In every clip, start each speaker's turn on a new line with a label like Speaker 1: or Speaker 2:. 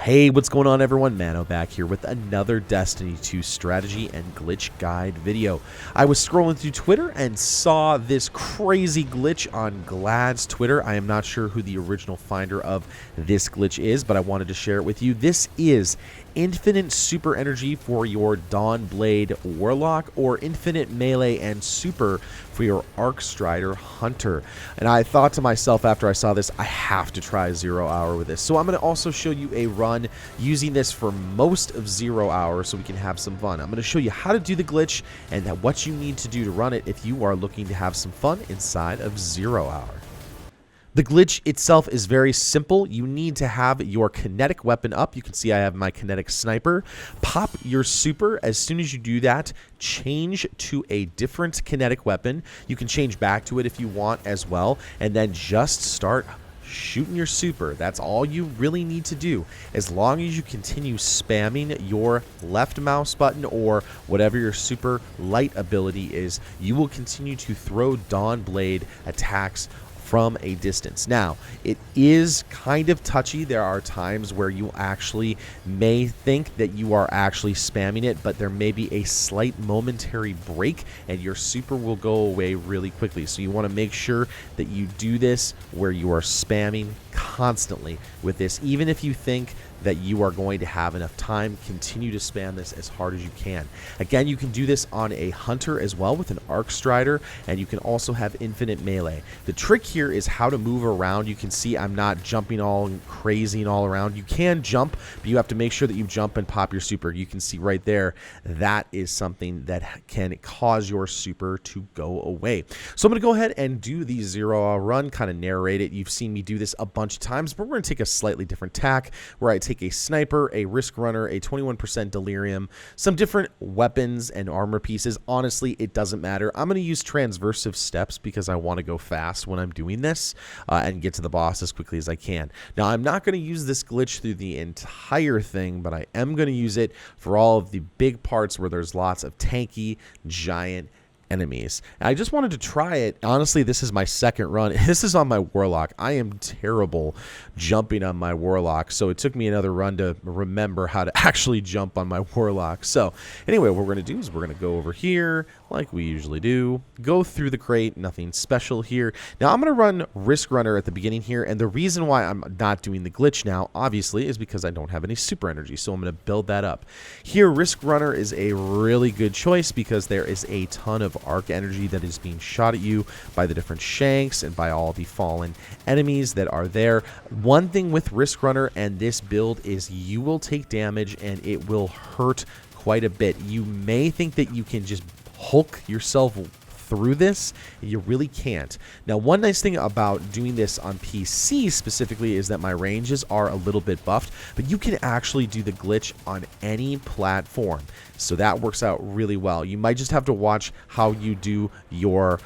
Speaker 1: Hey, what's going on everyone? Mano back here with another Destiny 2 strategy and glitch guide video. I was scrolling through Twitter and saw this crazy glitch on Glad's Twitter. I am not sure who the original finder of this glitch is, but I wanted to share it with you. This is infinite super energy for your Dawnblade Warlock or infinite melee and super for your Arcstrider Hunter. And I thought to myself after I saw this, I have to try 0 hour with this. So I'm going to also show you a run using this for most of 0 hour so we can have some fun. I'm going to show you how to do the glitch and what you need to do to run it if you are looking to have some fun inside of 0 hour. The glitch itself is very simple. You need to have your kinetic weapon up. You can see I have my kinetic sniper. Pop your super. As soon as you do that, change to a different kinetic weapon. You can change back to it if you want as well. And then just start shooting your super. That's all you really need to do. As long as you continue spamming your left mouse button or whatever your super light ability is, you will continue to throw Dawnblade attacks from a distance. Now, it is kind of touchy. There are times where you actually may think that you are actually spamming it, but there may be a slight momentary break and your super will go away really quickly. So you want to make sure that you do this where you are spamming constantly with this. Even if you think that you are going to have enough time, continue to spam this as hard as you can. Again, you can do this on a hunter as well with an Arcstrider, and you can also have infinite melee. The trick here is how to move around. You can see I'm not jumping all crazy and all around. You can jump, but you have to make sure that you jump and pop your super. You can see right there, that is something that can cause your super to go away. So I'm going to go ahead and do the 0 hour run, kind of narrate it. You've seen me do this a bunch of times, but we're going to take a slightly different tack where I take a sniper, a risk runner, a 21% delirium, some different weapons and armor pieces. Honestly, it doesn't matter. I'm going to use transversive steps because I want to go fast when I'm doing this and get to the boss as quickly as I can. Now, I'm not going to use this glitch through the entire thing, but I am going to use it for all of the big parts where there's lots of tanky, giant enemies. And I just wanted to try it. Honestly, this is my second run. This is on my Warlock. I am terrible jumping on my Warlock, so it took me another run to remember how to actually jump on my Warlock. So anyway, what we're going to do is we're going to go over here like we usually do, go through the crate, nothing special here. Now I'm going to run Risk Runner at the beginning here, and the reason why I'm not doing the glitch now, obviously, is because I don't have any super energy, so I'm going to build that up. Here, Risk Runner is a really good choice because there is a ton of arc energy that is being shot at you by the different shanks and by all the fallen enemies that are there. One thing with Risk Runner and this build is you will take damage and it will hurt quite a bit. You may think that you can just Hulk yourself through this, you really can't. Now, one nice thing about doing this on PC specifically is that my ranges are a little bit buffed, but you can actually do the glitch on any platform, so that works out really well. You might just have to watch how you do your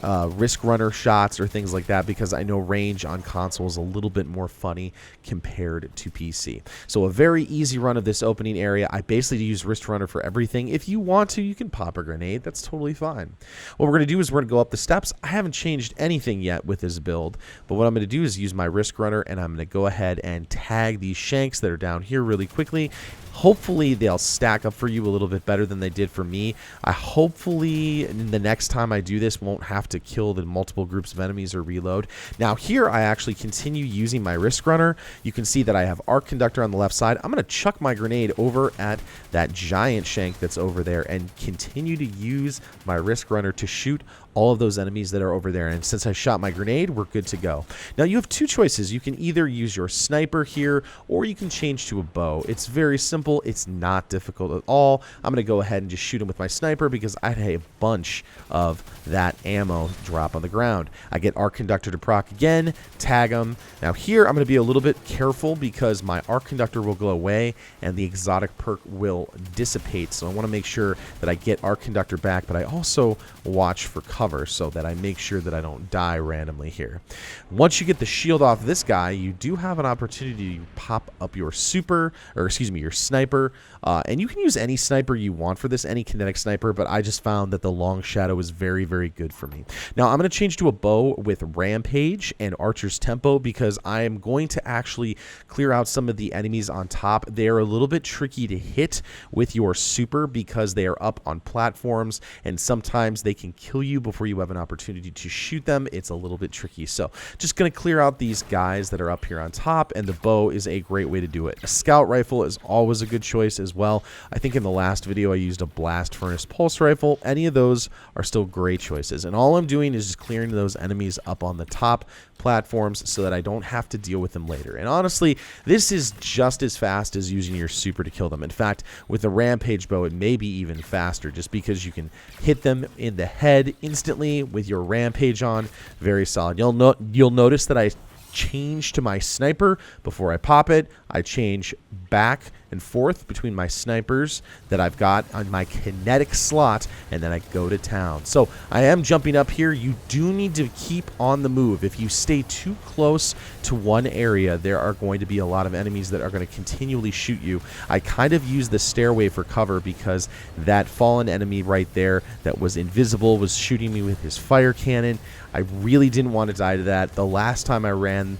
Speaker 1: Risk Runner shots or things like that, because I know range on console is a little bit more funny compared to PC. So a very easy run of this opening area. I basically use Risk Runner for everything. If you want to, you can pop a grenade. That's totally fine. What we're going to do is we're going to go up the steps. I haven't changed anything yet with this build, but what I'm going to do is use my Risk Runner, and I'm going to go ahead and tag these shanks that are down here really quickly. Hopefully they'll stack up for you a little bit better than they did for me. I hopefully the next time I do this won't have to kill the multiple groups of enemies or reload. Now here I actually continue using my Risk Runner. You can see that I have Arc Conductor on the left side. I'm going to chuck my grenade over at that giant shank that's over there and continue to use my Risk Runner to shoot all of those enemies that are over there. And since I shot my grenade, we're good to go. Now you have two choices. You can either use your sniper here, or you can change to a bow. It's very simple. It's not difficult at all. I'm going to go ahead and just shoot him with my sniper because I had a bunch of that ammo drop on the ground. I get Arc Conductor to proc again, tag him. Now here I'm going to be a little bit careful because my Arc Conductor will go away and the exotic perk will dissipate. So I want to make sure that I get Arc Conductor back, but I also watch for cover so that I make sure that I don't die randomly here. Once you get the shield off this guy, you do have an opportunity to pop up your super, or excuse me, your sniper, and you can use any sniper you want for this, any kinetic sniper, but I just found that the long shadow is very, very good for me. Now I'm going to change to a bow with Rampage and Archer's Tempo because I am going to actually clear out some of the enemies on top. They are a little bit tricky to hit with your super because they are up on platforms, and sometimes they can kill you before you have an opportunity to shoot them. It's a little bit tricky. So just going to clear out these guys that are up here on top, and the bow is a great way to do it. A scout rifle is always a good choice as well. I think in the last video I used a blast furnace pulse rifle. Any of those are still great choices, and all I'm doing is just clearing those enemies up on the top platforms so that I don't have to deal with them later. And honestly, this is just as fast as using your super to kill them. In fact, with the Rampage bow, it may be even faster just because you can hit them in the head instantly with your Rampage on. Very solid. You'll notice that I change to my sniper before I pop it. I change back and forth between my snipers that I've got on my kinetic slot, and then I go to town. So I am jumping up here. You do need to keep on the move. If you stay too close to one area, there are going to be a lot of enemies that are going to continually shoot you. I kind of use the stairway for cover because that fallen enemy right there that was invisible was shooting me with his fire cannon. I really didn't want to die to that. The last time I ran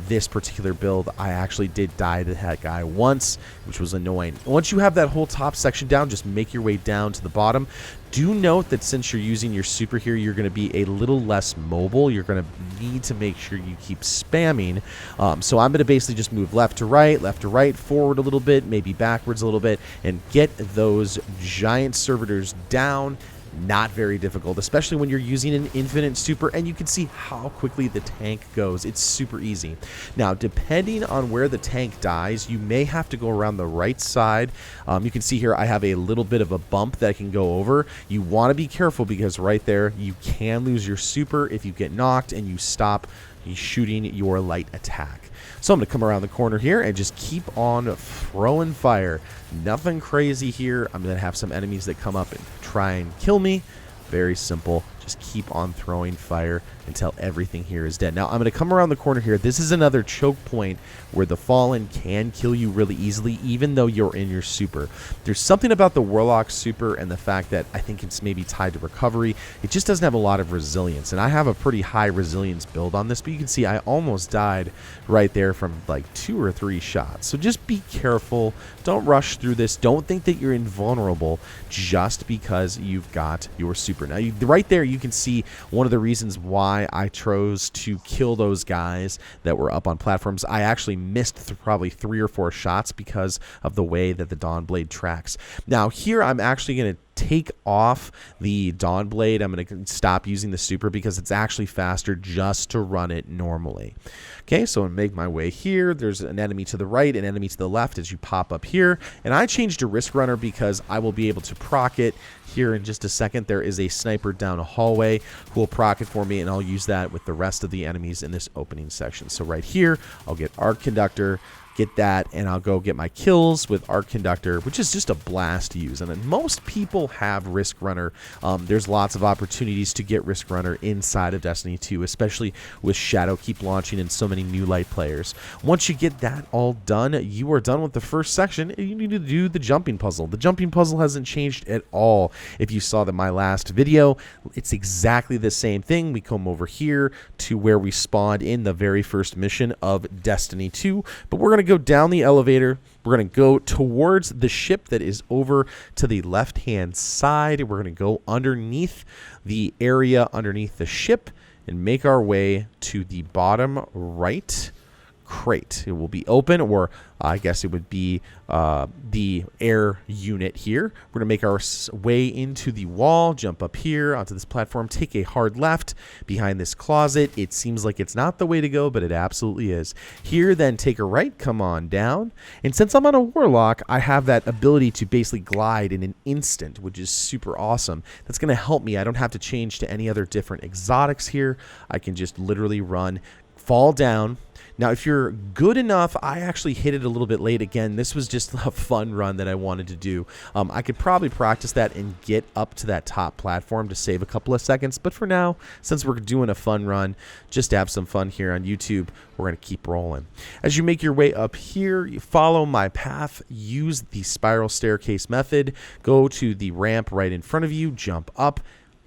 Speaker 1: this particular build, I actually did die to that guy once, which was annoying. Once you have that whole top section down, just make your way down to the bottom. Do note that since you're using your super here, you're going to be a little less mobile. You're going to need to make sure you keep spamming. So I'm going to basically just move left to right, forward a little bit, maybe backwards a little bit, and get those giant servitors down. Not very difficult, especially when you're using an infinite super, and you can see how quickly the tank goes. It's super easy. Now, depending on where the tank dies, you may have to go around the right side. You can see here I have a little bit of a bump that I can go over. You want to be careful because right there you can lose your super if you get knocked and you stop shooting your light attack. So I'm going to come around the corner here and just keep on throwing fire. Nothing crazy here. I'm going to have some enemies that come up and try and kill me. Very simple. Just keep on throwing fire until everything here is dead. Now, I'm going to come around the corner here. This is another choke point where the Fallen can kill you really easily, even though you're in your super. There's something about the Warlock super and the fact that I think it's maybe tied to recovery. It just doesn't have a lot of resilience, and I have a pretty high resilience build on this, but you can see I almost died right there from like 2 or 3 shots. So just be careful. Don't rush through this. Don't think that you're invulnerable just because you've got your super. Now, right there, you can see one of the reasons why I chose to kill those guys that were up on platforms. I actually missed probably 3 or 4 shots because of the way that the Dawnblade tracks. Now, here I'm actually going to take off the Dawnblade. I'm going to stop using the super because it's actually faster just to run it normally. Okay, so I'm going to make my way here. There's an enemy to the right, an enemy to the left as you pop up here. And I changed to Risk Runner because I will be able to proc it here in just a second. There is a sniper down a hallway who will proc it for me, and I'll use that with the rest of the enemies in this opening section. So right here, I'll get Arc Conductor, get that, and I'll go get my kills with Arc Conductor, which is just a blast to use. And then most people have Risk Runner. There's lots of opportunities to get Risk Runner inside of Destiny 2, especially with Shadow keep launching and so many new light players. Once you get that all done, you are done with the first section, and you need to do the jumping puzzle. The jumping puzzle hasn't changed at all. If you saw my last video, it's exactly the same thing. We come over here to where we spawned in the very first mission of Destiny 2, but we're going to go down the elevator. We're going to go towards the ship that is over to the left-hand side. We're going to go underneath the area underneath the ship and make our way to the bottom right crate. It will be open, or I guess it would be the air unit here. We're going to make our way into the wall, jump up here onto this platform, take a hard left behind this closet. It seems like it's not the way to go, but it absolutely is. Here, then take a right, come on down. And since I'm on a Warlock, I have that ability to basically glide in an instant, which is super awesome. That's going to help me. I don't have to change to any other different exotics here. I can just literally run, fall down. Now, if you're good enough, I actually hit it a little bit late. Again, this was just a fun run that I wanted to do. I could probably practice that and get up to that top platform to save a couple of seconds. But for now, since we're doing a fun run, just to have some fun here on YouTube, we're going to keep rolling. As you make your way up here, you follow my path, use the spiral staircase method, go to the ramp right in front of you, jump up,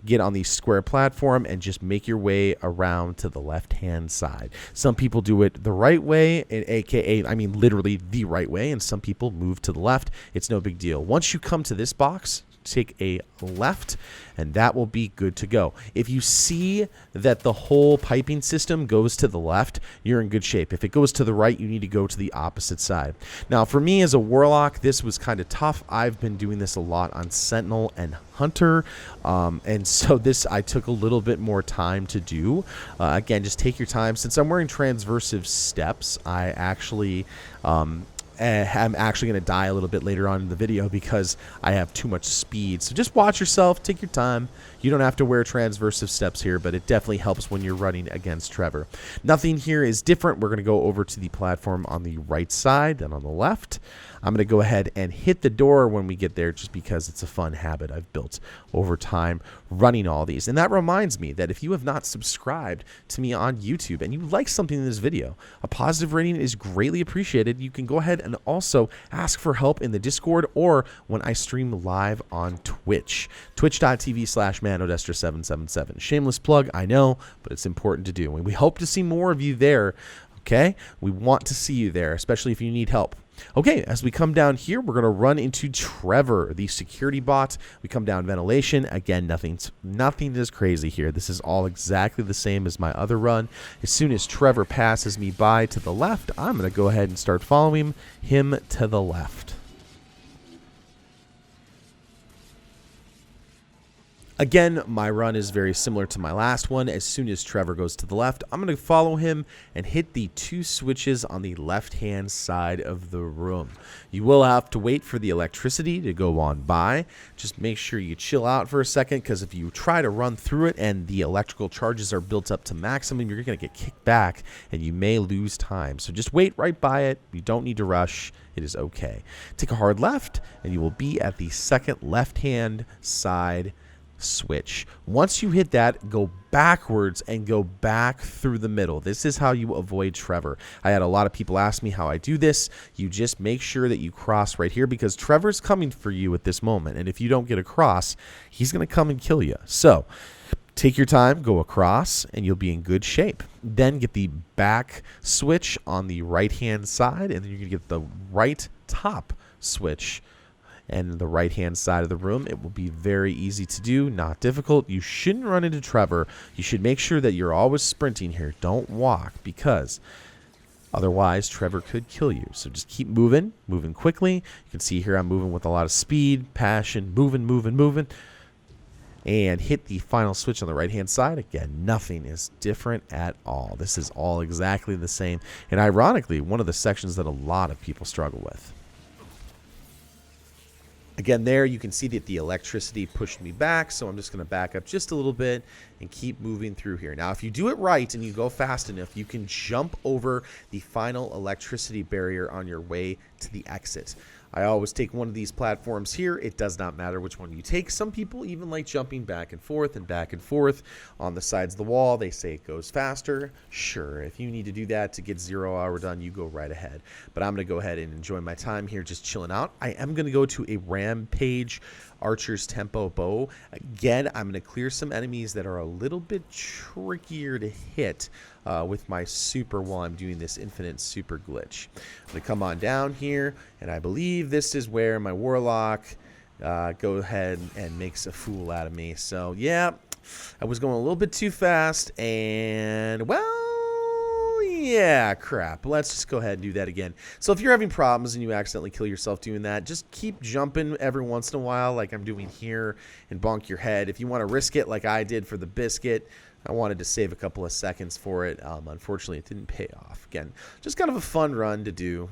Speaker 1: get on the square platform and just make your way around to the left-hand side. Some people do it the right way, aka, I mean literally the right way, and some people move to the left. It's no big deal. Once you come to this box, take a left, and that will be good to go. If you see that the whole piping system goes to the left, you're in good shape. If it goes to the right, you need to go to the opposite side. Now, for me as a warlock, this was kind of tough. I've been doing this a lot on Sentinel and Hunter, and so this I took a little bit more time to do. Again, just take your time. Since I'm wearing transversive steps, I actually I'm actually going to die a little bit later on in the video because I have too much speed. So just watch yourself, take your time. You don't have to wear transversive steps here, but it definitely helps when you're running against Trevor. Nothing here is different. We're going to go over to the platform on the right side, then on the left. I'm going to go ahead and hit the door when we get there just because it's a fun habit I've built over time running all these. And that reminds me that if you have not subscribed to me on YouTube and you like something in this video, a positive rating is greatly appreciated. You can go ahead and also ask for help in the Discord or when I stream live on Twitch. Twitch.tv/manodestra777. Shameless plug, I know, but it's important to do. And we hope to see more of you there, okay? We want to see you there, especially if you need help. Okay, as we come down here, we're going to run into Trevor, the security bot. We come down ventilation. Again, nothing is crazy here. This is all exactly the same as my other run. As soon as Trevor passes me by to the left, I'm going to go ahead and start following him to the left. Again, my run is very similar to my last one. As soon as Trevor goes to the left, I'm going to follow him and hit the 2 switches on the left-hand side of the room. You will have to wait for the electricity to go on by. Just make sure you chill out for a second, because if you try to run through it and the electrical charges are built up to maximum, you're going to get kicked back and you may lose time. So just wait right by it. You don't need to rush. It is okay. Take a hard left and you will be at the second left-hand side switch. Once you hit that, go backwards and go back through the middle. This is how you avoid Trevor. I had a lot of people ask me how I do this. You just make sure that you cross right here, because Trevor's coming for you at this moment, and if you don't get across, he's going to come and kill you. So take your time, go across, and you'll be in good shape. Then get the back switch on the right-hand side, and then you're going to get the right top switch and the right-hand side of the room. It will be very easy to do, not difficult. You shouldn't run into Trevor. You should make sure that you're always sprinting here. Don't walk, because otherwise Trevor could kill you. So just keep moving quickly. You can see here I'm moving with a lot of speed, passion, moving. And hit the final switch on the right-hand side. Again, nothing is different at all. This is all exactly the same. And ironically, one of the sections that a lot of people struggle with. Again, there you can see that the electricity pushed me back, so I'm just going to back up just a little bit and keep moving through here. Now, if you do it right and you go fast enough, you can jump over the final electricity barrier on your way to the exit. I always take one of these platforms here. It does not matter which one you take. Some people even like jumping back and forth on the sides of the wall. They say it goes faster. Sure, if you need to do that to get 0 hour done, you go right ahead. But I'm going to go ahead and enjoy my time here just chilling out. I am going to go to a Rampage Archer's Tempo Bow. Again, I'm going to clear some enemies that are a little bit trickier to hit with my super while I'm doing this infinite super glitch. I'm going to come on down here, and I believe this is where my Warlock go ahead and makes a fool out of me. So, yeah, I was going a little bit too fast, and, well, yeah, crap. Let's just go ahead and do that again. So if you're having problems and you accidentally kill yourself doing that, just keep jumping every once in a while like I'm doing here and bonk your head. If you want to risk it like I did for the biscuit, I wanted to save a couple of seconds for it. Unfortunately, it didn't pay off. Again, just kind of a fun run to do,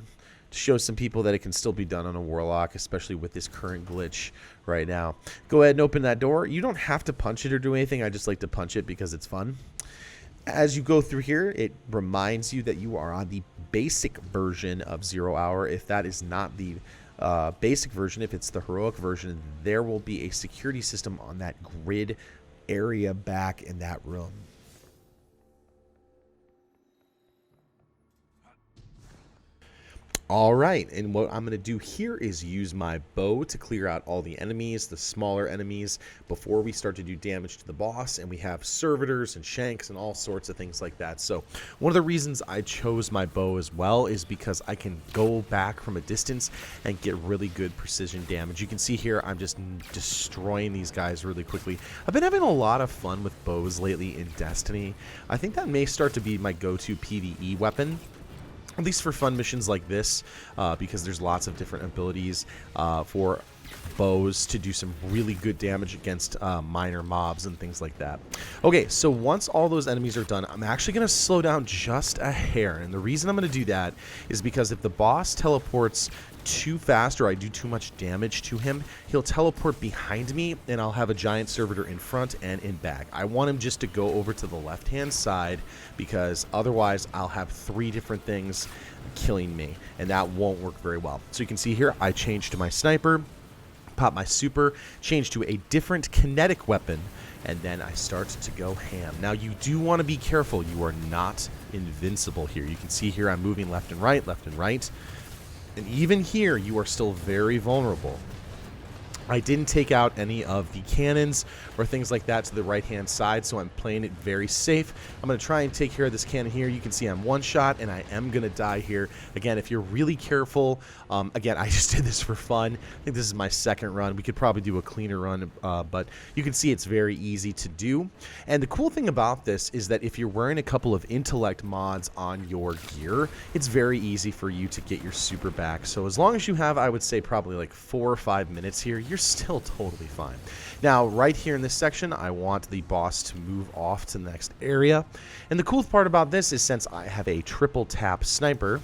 Speaker 1: to show some people that it can still be done on a Warlock, especially with this current glitch right now. Go ahead and open that door. You don't have to punch it or do anything. I just like to punch it because it's fun. As you go through here, it reminds you that you are on the basic version of 0 hour. If that is not the basic version, if it's the heroic version, there will be a security system on that grid area back in that room. All right, and what I'm going to do here is use my bow to clear out all the enemies, the smaller enemies, before we start to do damage to the boss, and we have servitors and shanks and all sorts of things like that. So one of the reasons I chose my bow as well is because I can go back from a distance and get really good precision damage. You can see here I'm just destroying these guys really quickly. I've been having a lot of fun with bows lately in Destiny. I think that may start to be my go-to PvE weapon, at least for fun missions like this, because there's lots of different abilities for bows to do some really good damage against minor mobs and things like that. Okay, so once all those enemies are done, I'm actually going to slow down just a hair, and the reason I'm going to do that is because if the boss teleports too fast or I do too much damage to him, he'll teleport behind me and I'll have a giant servitor in front and in back. I want him just to go over to the left hand side, because otherwise I'll have 3 different things killing me, and that won't work very well. So you can see here I changed to my sniper, pop my super, change to a different kinetic weapon, and then I start to go ham. Now you do want to be careful. You are not invincible here. You can see here I'm moving left and right, and even here you are still very vulnerable. I didn't take out any of the cannons or things like that to the right hand side, so I'm playing it very safe. I'm going to try and take care of this cannon here. You can see I'm one shot and I am going to die here. Again, if you're really careful, again, I just did this for fun. I think this is my second run. We could probably do a cleaner run, but you can see it's very easy to do. And the cool thing about this is that if you're wearing a couple of intellect mods on your gear, it's very easy for you to get your super back. So as long as you have, I would say, probably like 4 or 5 minutes here, you're still totally fine. Now, right here in this section, I want the boss to move off to the next area. And the cool part about this is, since I have a triple tap sniper,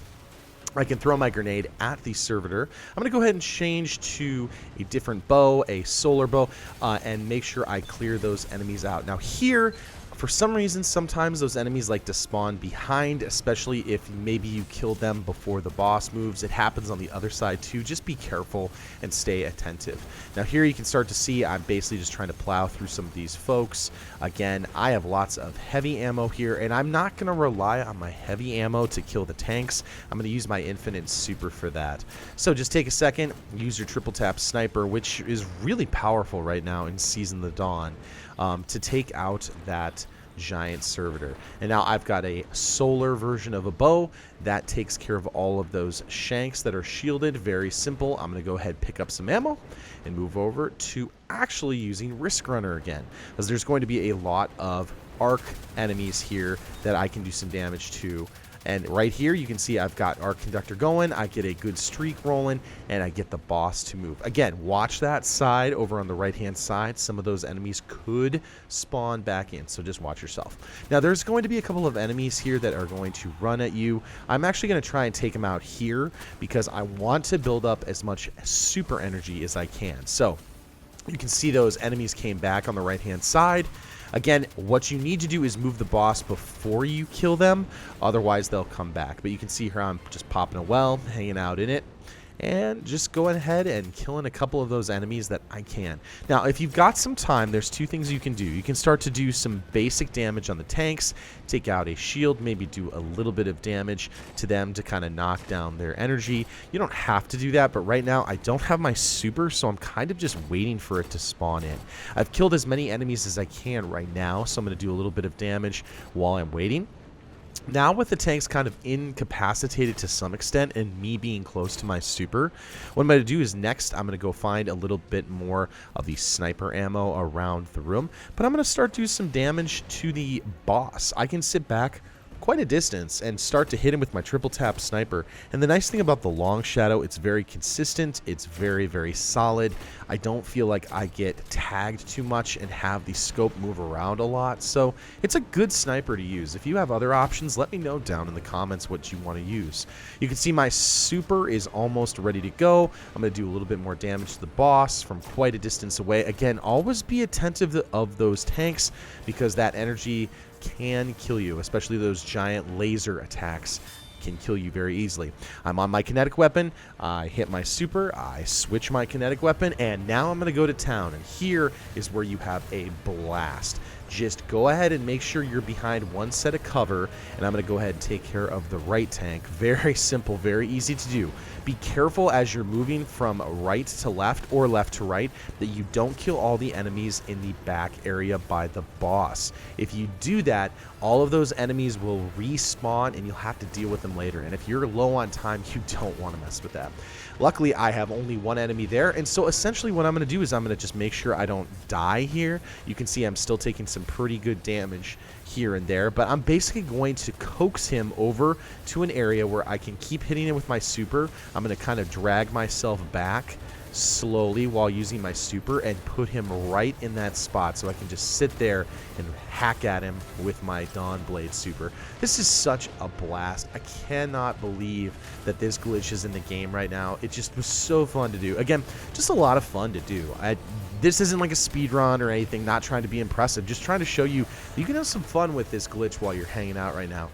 Speaker 1: I can throw my grenade at the servitor. I'm going to go ahead and change to a different bow, a solar bow, and make sure I clear those enemies out. Now here, for some reason, sometimes those enemies like to spawn behind, especially if maybe you killed them before the boss moves. It happens on the other side too. Just be careful and stay attentive. Now here you can start to see I'm basically just trying to plow through some of these folks. Again, I have lots of heavy ammo here, and I'm not going to rely on my heavy ammo to kill the tanks. I'm going to use my infinite super for that. So just take a second, use your triple tap sniper, which is really powerful right now in Season of the Dawn, to take out that giant servitor. And now I've got a solar version of a bow that takes care of all of those shanks that are shielded. Very simple. I'm going to go ahead, pick up some ammo, and move over to actually using Risk Runner again, because there's going to be a lot of arc enemies here that I can do some damage to. And right here you can see I've got Arc Conductor going, I get a good streak rolling, and I get the boss to move. Again, watch that side over on the right hand side. Some of those enemies could spawn back in, so just watch yourself. Now there's going to be a couple of enemies here that are going to run at you. I'm actually going to try and take them out here because I want to build up as much super energy as I can. So you can see those enemies came back on the right hand side. Again, what you need to do is move the boss before you kill them, otherwise they'll come back. But you can see here I'm just popping a well, hanging out in it, and just going ahead and killing a couple of those enemies that I can. Now, if you've got some time, there's 2 things you can do. You can start to do some basic damage on the tanks, take out a shield, maybe do a little bit of damage to them to kind of knock down their energy. You don't have to do that, but right now I don't have my super, so I'm kind of just waiting for it to spawn in. I've killed as many enemies as I can right now, so I'm going to do a little bit of damage while I'm waiting. Now with the tanks kind of incapacitated to some extent and me being close to my super, what I'm going to do is next I'm going to go find a little bit more of the sniper ammo around the room. But I'm going to start doing some damage to the boss. I can sit back quite a distance and start to hit him with my triple tap sniper. And the nice thing about the long shadow, it's very consistent, it's very, very solid. I don't feel like I get tagged too much and have the scope move around a lot, so it's a good sniper to use. If you have other options, let me know down in the comments what you want to use. You can see my super is almost ready to go. I'm going to do a little bit more damage to the boss from quite a distance away. Again, always be attentive of those tanks, because that energy can kill you, especially those giant laser attacks can kill you very easily. I'm on my kinetic weapon, I hit my super, I switch my kinetic weapon, and now I'm going to go to town, and here is where you have a blast. just go ahead and make sure you're behind one set of cover, and I'm going to go ahead and take care of the right tank. Very simple, very easy to do. Be careful as you're moving from right to left or left to right that you don't kill all the enemies in the back area by the boss. If you do that, all of those enemies will respawn and you'll have to deal with them later. And if you're low on time, you don't want to mess with that. Luckily, I have only one enemy there, and so essentially what I'm going to do is I'm going to just make sure I don't die here. You can see I'm still taking some pretty good damage here and there, but I'm basically going to coax him over to an area where I can keep hitting him with my super. I'm going to kind of drag myself back slowly while using my super and put him right in that spot so I can just sit there and hack at him with my Dawnblade super. This is such a blast. I cannot believe that this glitch is in the game right now. It just was so fun to do. Again, just a lot of fun to do. This isn't like a speed run or anything, not trying to be impressive, just trying to show you you can have some fun with this glitch while you're hanging out right now.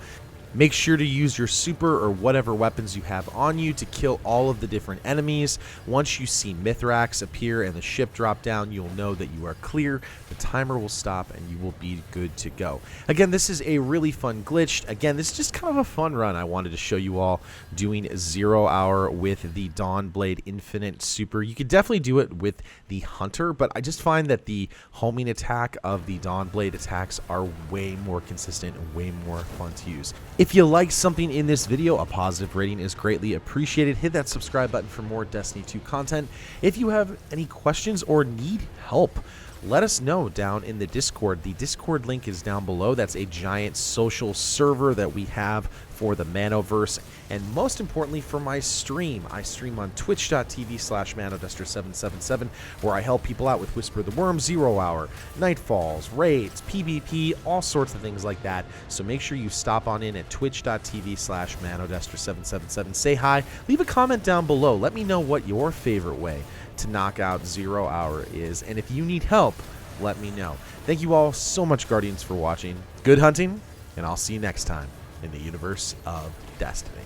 Speaker 1: Make sure to use your super or whatever weapons you have on you to kill all of the different enemies. Once you see Mithrax appear and the ship drop down, you'll know that you are clear. The timer will stop and you will be good to go. Again, this is a really fun glitch. Again, this is just kind of a fun run. I wanted to show you all doing 0 hour with the Dawnblade Infinite Super. You could definitely do it with the Hunter, but I just find that the homing attack of the Dawnblade attacks are way more consistent and way more fun to use. If you like something in this video, a positive rating is greatly appreciated. Hit that subscribe button for more Destiny 2 content. If you have any questions or need help, let us know down in the Discord. The Discord link is down below. That's a giant social server that we have for the Manoverse, and most importantly for my stream. I stream on twitch.tv/ManoDuster777 where I help people out with Whisper the Worm, 0 hour, Nightfalls, raids, PvP, all sorts of things like that. So make sure you stop on in at twitch.tv/ManoDuster777. Say hi, leave a comment down below. Let me know what your favorite way to knock out 0 hour is, and if you need help, let me know. Thank you all so much, Guardians, for watching. Good hunting, and I'll see you next time in the universe of Destiny.